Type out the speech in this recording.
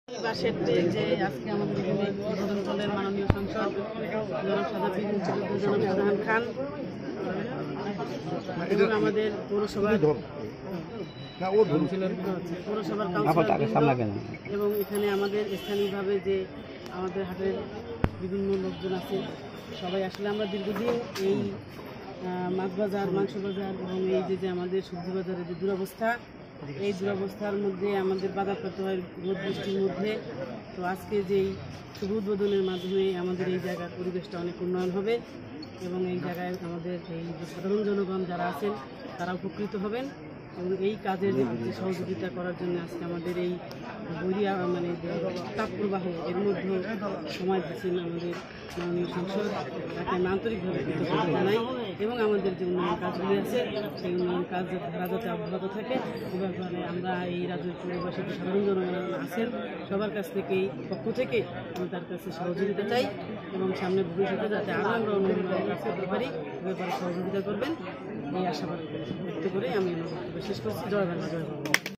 যে আজকে আমাদের উদ্বোধন করলেন মাননীয় সাংসদ জনাব সাদাফি জনাব শাহজাহান খান এবং আমাদের পৌরসভার কাউন্সিলর এবং এখানে আমাদের স্থানীয়ভাবে যে আমাদের হাটের বিভিন্ন লোকজন আছে সবাই আসলে আমরা দীর্ঘদিন এই মাছ বাজার মাংস বাজার এবং এই যে আমাদের সবজি বাজারের যে দুরবস্থা এই দুরবস্থার মধ্যে আমাদের বাধা করতে হয় রোদ বৃষ্টির মধ্যে। তো আজকে যেই শুভ উদ্বোধনের মাধ্যমে আমাদের এই জায়গার পরিবেশটা অনেক উন্নয়ন হবে এবং এই জায়গায় আমাদের এই যে সাধারণ জনগণ যারা আছেন তারা উপকৃত হবেন এবং এই কাজের যে সহযোগিতা করার জন্য আজকে আমাদের এই বইরিয়া মানে তাপপ্রবাহ এর মধ্যে সময় দিচ্ছেন আমাদের মাননীয় সাংসদ, তাকে আমি আন্তরিকভাবে কৃতজ্ঞতা জানাই এবং আমাদের যে উন্নয়ন কাজগুলি আছে সেই উন্নয়ন কাজ ধারা যাতে অব্যাহত থাকে এ ব্যাপারে আমরা এই রাজ্যের পরিবেশে সাধারণ জনগণ আছেন সবার কাছ থেকেই পক্ষ থেকে আমি তার কাছে সহযোগিতা চাই এবং সামনে ভবিষ্যতে যাতে আরও আমরা উন্নয়ন কাজ করতে পারি এ ব্যাপারে সহযোগিতা করবেন এই আশাবাদ ব্যক্ত করে আমি আমার বক্তব্য শেষ করছি। জয় বাংলা, জয় বাংলা।